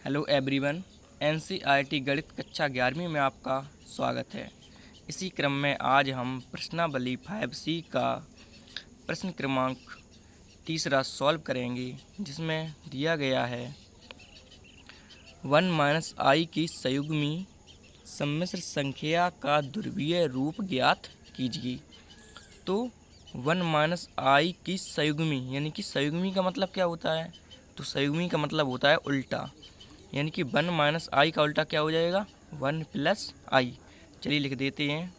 Hello everyone. NCERT गणित कक्षा 11वीं में आपका स्वागत है। इसी क्रम में आज हम प्रश्नावली 5C का प्रश्न क्रमांक 3 सॉल्व करेंगे, जिसमें दिया गया है 1 - i की संयुग्मी सम्मिश्र संख्या का ध्रुवीय रूप ज्ञात कीजिए। तो 1 - i की संयुग्मी यानी कि संयुग्मी का मतलब क्या होता है? तो संयुग्मी का मतलब होता है उल्टा, यानी कि 1 - i का उल्टा क्या हो जाएगा? 1 + i। चलिए लिख देते हैं।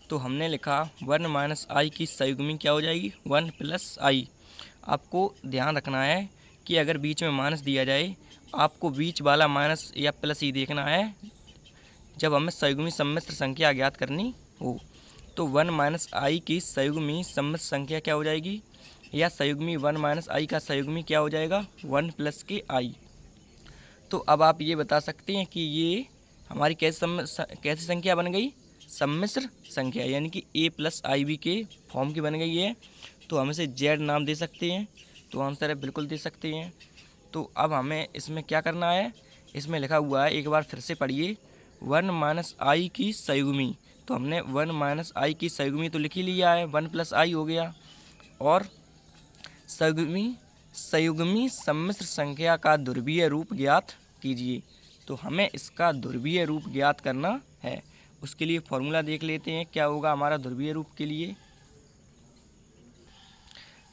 तो हमने लिखा 1 - i की संयुग्मी क्या हो जाएगी? 1 + i। आपको ध्यान रखना है कि अगर बीच में माइनस दिया जाए, आपको बीच वाला माइनस या प्लस ही देखना है जब हमें संयुग्मी सम्मिश्र संख्या ज्ञात करनी हो। तो 1 - i की संयुग्मी सम्मिश्र संख्या क्या हो जाएगी, या संयुग्मी 1 - i का संयुग्मी क्या हो जाएगा? 1 + i। तो अब आप ये बता सकते हैं कि ये हमारी कैसी संख्या बन गई? सम्मिश्र संख्या, यानी कि a + ib के फॉर्म की बन गई है। तो हम इसे z नाम दे सकते हैं। तो आंसर है बिल्कुल दे सकते हैं। तो अब हमें इसमें क्या करना है? इसमें लिखा हुआ है, एक बार फिर से पढ़िए, 1 - i की संयुग्मी। तो हमने 1 - i की संयुग्मी तो लिख ही लिया है, 1 + i हो गया। और संयुग्मी सम्मिश्र संख्या का ध्रुवीय रूप ज्ञात कीजिए। तो हमें इसका ध्रुवीय रूप ज्ञात करना है। उसके लिए फॉर्मूला देख लेते हैं क्या होगा हमारा ध्रुवीय रूप के लिए।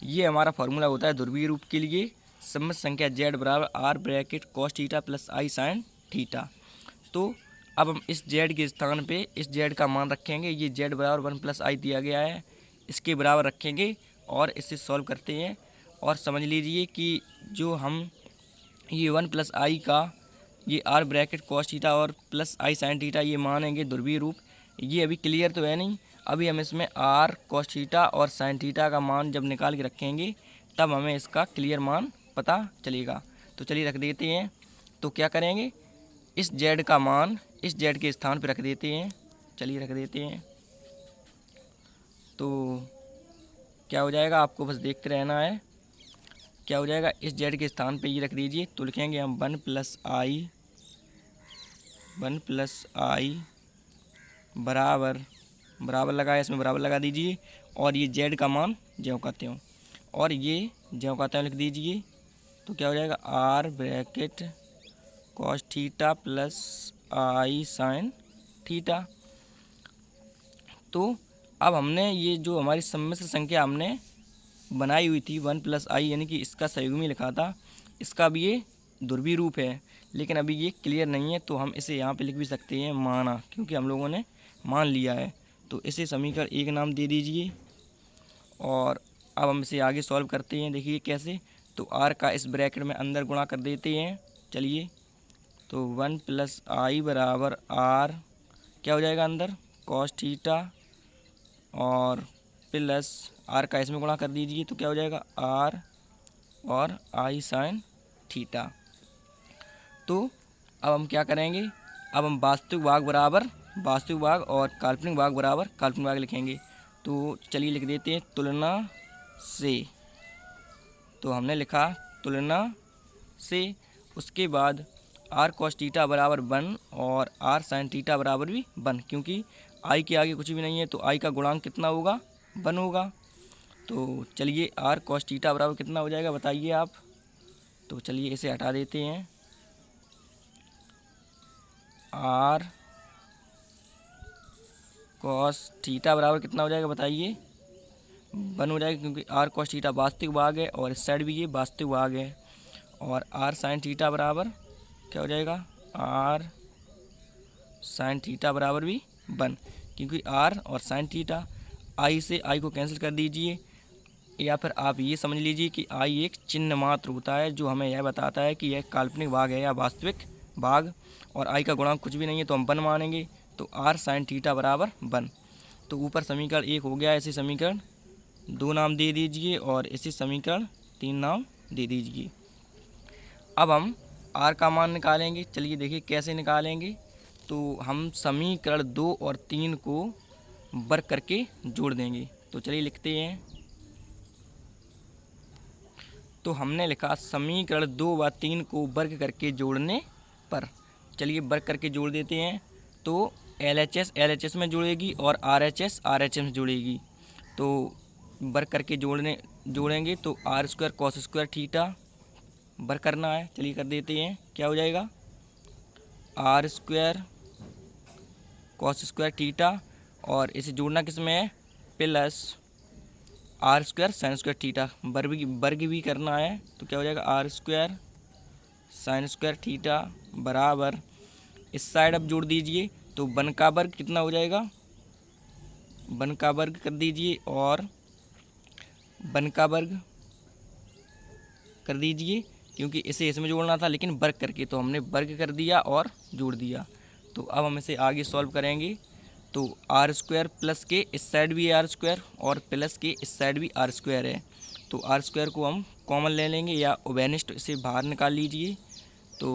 ये हमारा फॉर्मूला होता है ध्रुवीय रूप के लिए, सम्मिश्र संख्या z बराबर r bracket cos theta + i sin theta. तो अब हम इस z के स्थान पे इस z का मान रखेंगे। ये z बराबर 1 + i दिया गया है, इसके बराबर रखेंगे और इसे सॉल्व करते हैं। और समझ लीजिए कि जो हम ये 1 + i का ये r ब्रैकेट cos थीटा और प्लस i sin थीटा ये मानेंगे ध्रुवीय रूप। ये अभी क्लियर तो है नहीं, अभी हम इसमें r cos थीटा और sin थीटा का मान जब निकाल के रखेंगे तब हमें इसका क्लियर मान पता चलेगा। तो चलिए रख देते हैं। तो क्या करेंगे, इस z का मान इस z के स्थान पर रख देते हैं। चलिए रख देते हैं। तो क्या हो जाएगा, आपको बस देखते रहना है। क्या हो जाएगा, इस z के स्थान पे ये रख दीजिए। तो लिखेंगे हम 1 + i बराबर बराबर लगाया, इसमें बराबर लगा दीजिए। और ये z का मान ज्यों का त्यों, और ये ज्यों का त्यों लिख दीजिए। तो क्या हो जाएगा, r bracket cos theta + i sin theta. तो अब हमने ये जो हमारी सम्मिश्र संख्या हमने बनाई हुई थी 1 + i, यानी कि इसका संयुग्मी लिखा था, इसका भी ये ध्रुवीय रूप है, लेकिन अभी ये क्लियर नहीं है। तो हम इसे यहाँ पे लिख भी सकते हैं माना, क्योंकि हम लोगों ने मान लिया है। तो इसे समीकरण 1 नाम दे दीजिए। और अब हम इसे आगे सॉल्व करते हैं। देखिए कैसे। तो r का इस ब्रैकेट में अंदर गुणा कर देते हैं। चलिए, तो 1 + i बराबर r क्या हो जाएगा अंदर, cos थीटा और प्लस r का इसमें गुणा कर दीजिए। तो क्या हो जाएगा, r और i sin थीटा। तो अब हम क्या करेंगे, अब हम वास्तविक भाग बराबर वास्तविक भाग और काल्पनिक भाग बराबर काल्पनिक भाग लिखेंगे। तो चलिए लिख देते हैं तुलना से। तो हमने लिखा तुलना से। उसके बाद r cos थीटा बराबर 1 और r sin थीटा बराबर भी 1, क्योंकि i के आगे कुछ भी नहीं है तो i का गुणांक कितना होगा, 1 होगा। तो चलिए r cos थीटा बराबर कितना हो जाएगा बताइए आप। तो चलिए इसे हटा देते हैं। r cos थीटा बराबर कितना हो जाएगा बताइए, 1 हो जाएगा, क्योंकि r cos थीटा वास्तविक भाग है और इस साइड भी ये वास्तविक भाग है। और r sin थीटा बराबर क्या हो जाएगा, r sin थीटा बराबर भी 1, क्योंकि r और sin थीटा, i से i को कैंसिल कर दीजिए। या फिर आप ये समझ लीजिए कि i एक चिन्ह मात्र होता है जो हमें यह बताता है कि यह काल्पनिक भाग है या वास्तविक भाग। और i का गुणांक कुछ भी नहीं है तो हम 1 मानेंगे। तो r sin थीटा बराबर 1। तो ऊपर समीकरण 1 हो गया, इसे समीकरण 2 नाम दे दीजिए और इसे समीकरण 3 नाम दे दीजिए। अब हम r का मान निकालेंगे। चलिए देखिए कैसे निकालेंगे। तो हम समीकरण 2 और 3 को वर्ग करके जोड़ देंगे। तो चलिए लिखते हैं। तो हमने लिखा समीकरण 2 व 3 को वर्ग करके जोड़ने पर। चलिए वर्ग करके जोड़ देते हैं। तो LHS LHS में जुड़ेगी और RHS RHS में जुड़ेगी। तो वर्ग करके जोड़ेंगे तो r square cos square theta वर्ग करना है। चलिए कर देते हैं। क्या हो जाएगा, r square cos square theta, और इसे जोड़ना किस में है, plus r square sine square theta वर्ग भी करना है। तो क्या हो जाएगा, r square sine square theta बराबर, इस साइड अब जोड़ दीजिए तो 1 का वर्ग कितना हो जाएगा, 1 का वर्ग कर दीजिए और 1 का वर्ग कर दीजिए, क्योंकि इसे इसमें जोड़ना था लेकिन वर्ग करके, तो हमने वर्ग कर दिया और जोड़ दिया। तो अब हम इसे आगे सॉल्व करेंगे। तो आर स्क्वायर प्लस के इस साइड भी आर स्क्वायर और प्लस के इस साइड भी आर स्क्वायर है। तो आर स्क्वायर को हम कॉमन ले लेंगे या ओबेनिस्ट इसे बाहर निकाल लीजिए। तो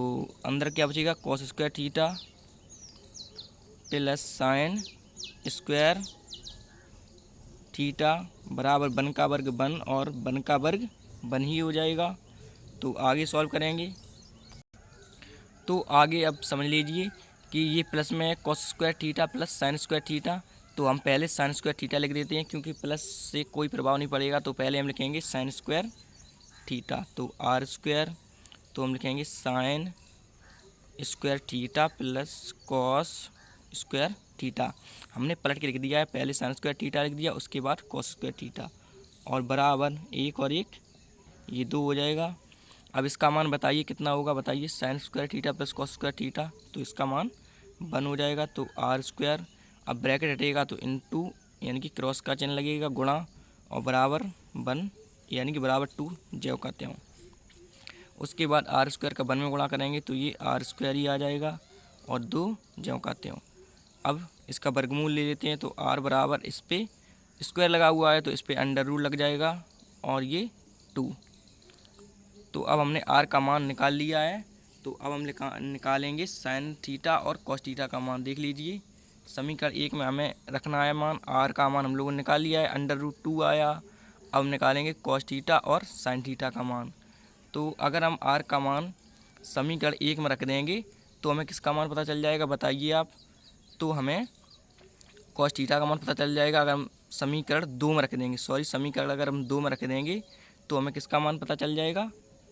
अंदर क्या बचेगा, cos square theta plus sign square theta बराबर 1 का वर्ग 1 और 1 का वर्ग 1 ही हो जाएगा। तो आगे सॉल्व करेंगे। तो आगे अब समझ लीजिए कि ये प्लस में है cos square theta plus sign square theta. तो हम पहले साइन स्क्वायर थीटा लिख देते हैं, क्योंकि प्लस से कोई प्रभाव नहीं पड़ेगा। तो पहले हम लिखेंगे साइन स्क्वायर थीटा। तो आर स्क्वायर, तो हम लिखेंगे sign square theta plus cos square theta. हमने पलट के लिख दिया है, पहले साइन स्क्वायर थीटा लिख दिया, उसके बाद कॉस स्क्वायर थीटा, और बराबर 1 और 1 ये 2 हो जाएगा। अब इसका मान बताइए कितना होगा, बताइए, sign square theta plus cos square theta, तो इसका मान 1 हो जाएगा। तो आर स्क्वायर, अब ब्रैकेट हटेगा तो इनटू यानी कि क्रॉस का चिन्ह लगेगा, गुणा, और बराबर 1 यानी कि बराबर 2 ज्यों का त्यों। उसके बाद आर स्क्वायर का 1 में गुणा करेंगे तो ये आर स्क्वायर ही आ जाएगा और 2 ज्यों का त्यों। अब इसका वर्गमूल ले लेते हैं। तो आर बराबर, इस पे स्क्वायर लगा हुआ है तो इस पे अंडर रूट लग जाएगा और ये 2। तो अब हमने आर का मान निकाल लिया है। तो अब हम निकालेंगे साइन थीटा और कॉस थीटा का मान। देख लीजिए समीकरण 1 में हमें रखना है मान, आर का मान हम लोगों ने निकाल लिया है, अंडर रूट 2 आया। अब निकालेंगे कॉस थीटा और साइन थीटा का मान। तो अगर हम आर का मान समीकरण 1 में रख देंगे तो हमें किसका मान पता चल जाएगा, बताइए आप। तो हमें कॉस थीटा का मान पता चल जाएगा अगर हम समीकरण 2 में रख देंगे, समीकरण अगर हम 2 में रख देंगे तो हमें किसका मान पता चल जाएगा,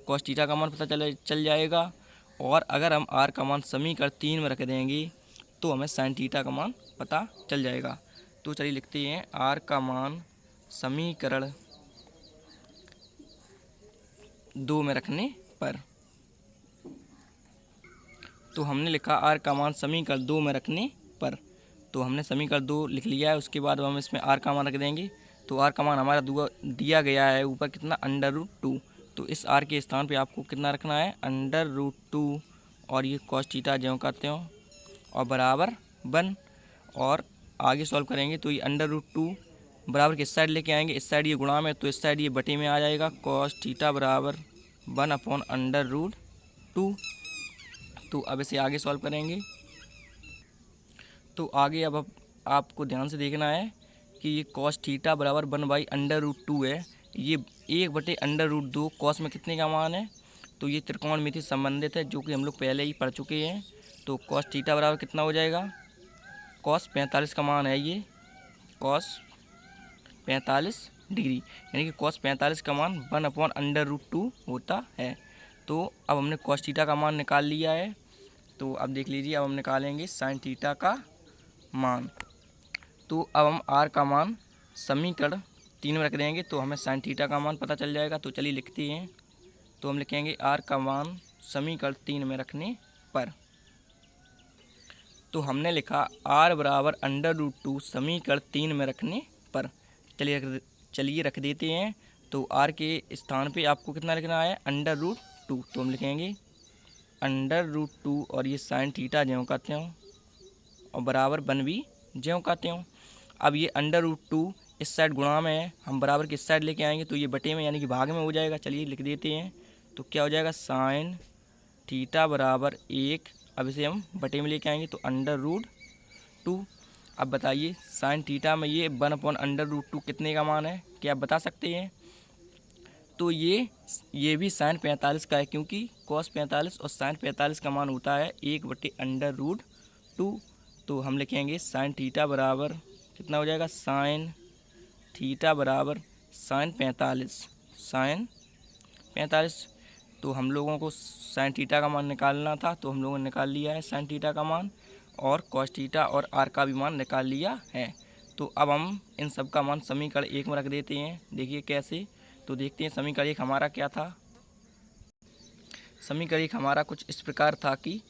कॉस थीटा का मान पता चल जाएगा। और अगर हम आर का मान समीकरण 3 में रख देंगे तो हमें साइन थीटा का मान पता चल जाएगा। तो चलिए लिखते हैं, आर का मान समीकरण 2 में रखने पर। तो हमने लिखा आर का मान समीकरण 2 में रखने पर। तो हमने समीकरण 2 लिख लिया है। उसके बाद हम इसमें आर का मान रख देंगे। तो आर का मान हमारा दिया गया है ऊपर कितना, अंडर रूट 2। तो इस आर के स्थान पे आपको कितना रखना है, अंडर रूट 2, और ये कॉस थीटा ज्यों का त्यों, और बराबर 1। और आगे सॉल्व करेंगे तो ये अंडर रूट 2 बराबर किस साइड लेके आएंगे, इस साइड ये गुणा में, तो इस साइड ये बटे में आ जाएगा। कॉस थीटा बराबर 1 अपॉन अंडर रूट 2। तो अब इसे आगे सॉल्व करेंगे। तो आगे अब आपको ध्यान से देखना है कि ये कॉस थीटा बराबर 1 बाई अंडर रूट 2 है। ये 1 बटे अंडर रूट 2 कॉस में कितने का मान है, तो ये त्रिकोणमिति संबंधित है, जो कि हम लोग पहले ही पढ़ चुके हैं। तो कॉस थीटा बराबर कितना हो जाएगा, कॉस 45 का मान है ये, कॉस 45 डिग्री, यानी कि कॉस 45 का मान 1 अपॉन अंडर रूट 2 होता है। तो अब हमने कॉस थीटा का मान निकाल लिया है। तो अब देख लीजिए, अब हम निकालेंगे साइन थीटा का मान। तो अब हम आर का मान समीकरण 3 में रख देंगे तो हमें साइन थीटा का मान पता चल जाएगा। तो चलिए लिखते हैं। तो हम लिखेंगे आर का मान समीकरण 3 में रखने पर। तो हमने लिखा आर बराबर अंडर रूट 2 समीकरण 3 में रखने पर। चलिए रख देते हैं। तो आर के स्थान पे आपको कितना लिखना है, अंडर रूट 2। तो हम लिखेंगे अंडर रूट 2 और ये साइन थीटा ज्यों का त्यों, और बराबर 1 भी ज्यों का त्यों। अब ये अंडर रूट 2 इस साइड गुणा में है, हम बराबर किस साइड लेके आएंगे, तो ये बटे में यानी कि भाग में हो जाएगा। चलिए लिख देते हैं। तो क्या हो जाएगा, साइन थीटा बराबर 1, अब इसे हम बटे में लेके आएंगे तो अंडर रूट 2। अब बताइए साइन थीटा में ये 1 अपॉन अंडर रूट 2 कितने का मान है, क्या आप बता सकते हैं। तो ये भी साइन 45 का है, क्योंकि कॉस 45 और साइन 45 का मान होता है 1/√2। तो हम लिखेंगे साइन थीटा बराबर कितना हो जाएगा, साइन थीटा बराबर साइन 45। तो हम लोगों को साइन थीटा का मान निकालना था, तो हम लोगों ने निकाल लिया है साइन थीटा का मान, और कॉस थीटा और आर का भी मान निकाल लिया है। तो अब हम इन सब का मान समीकरण 1 में रख देते हैं। देखिए कैसे, तो देखते हैं समीकरण 1 हमारा क्या था। समीकरण 1 हमारा कुछ इस प्रकार था कि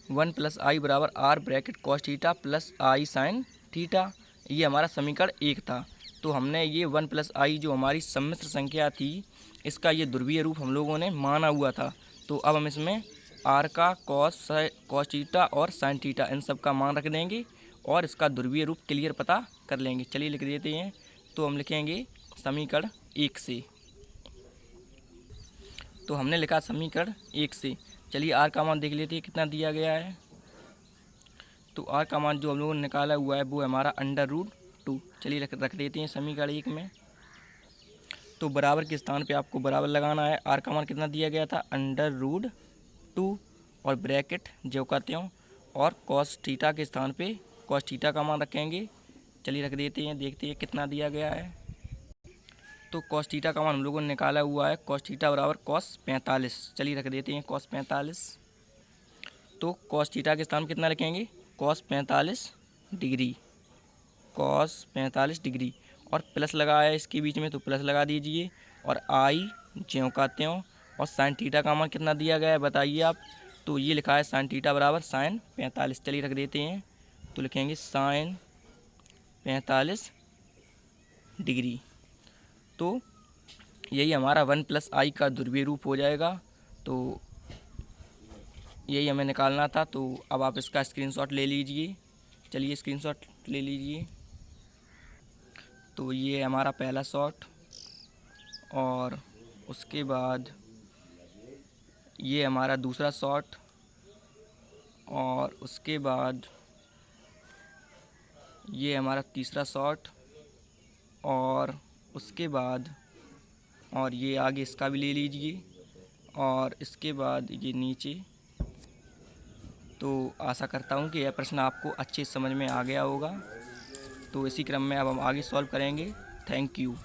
1 + i बराबर r bracket cos theta plus i sine theta, ये हमारा समीकरण 1 था। तो हमने ये 1 + i जो हमारी सम्मिश्र संख्या थी, इसका ये ध्रुवीय रूप हम लोगों ने माना हुआ था। तो अब हम इसमें आर का कॉस थीटा और साइन थीटा इन सब का मान रख देंगे और इसका ध्रुवीय रूप क्लियर पता कर लेंगे। चलिए लिख देते हैं। तो हम लिखेंगे समीकरण 1 से, तो हमने लिखा समीकरण 1 से। चलिए आर का मान देख लेते हैं कितना दिया गया है। तो आर का मान जो हम लोगों ने निकाला हुआ है वो है हमारा √2। चलिए रख देते हैं समीकरण 1 में। तो बराबर के स्थान पे आपको बराबर लगाना है। आर का मान कितना दिया गया था, √2, और ब्रैकेट जो का त्यों, और कॉस थीटा के स्थान पे कॉस थीटा का मान रखेंगे। चलिए रख देते हैं, देखते हैं कितना दिया गया है। तो कॉस थीटा का मान हम लोगों ने निकाला हुआ है, कॉस थीटा बराबर कॉस 45। चलिए रख देते हैं कॉस 45। तो कॉस थीटा के स्थान कितना रखेंगे, कॉस 45 डिग्री, कॉस 45 डिग्री, और प्लस लगाया है इसके बीच में तो प्लस लगा दीजिए, और आई ज्यों का त्यों, और साइन थीटा का मान कितना दिया गया है बताइए आप। तो ये लिखा है साइन थीटा बराबर साइन 45। चलिए रख देते हैं, तो लिखेंगे साइन 45 डिग्री। तो यही हमारा 1 + i का ध्रुवीय रूप हो जाएगा। तो यही हमें निकालना था। तो अब आप इसका स्क्रीनशॉट ले लीजिए। चलिए स्क्रीनशॉट ले लीजिए। तो ये हमारा पहला शॉट, और उसके बाद ये हमारा दूसरा शॉट, और उसके बाद ये हमारा तीसरा शॉट, और उसके बाद और ये आगे इसका भी ले लीजिए, और इसके बाद ये नीचे। तो आशा करता हूँ कि यह प्रश्न आपको अच्छे समझ में आ गया होगा। तो इसी क्रम में अब हम आगे सॉल्व करेंगे। Thank you.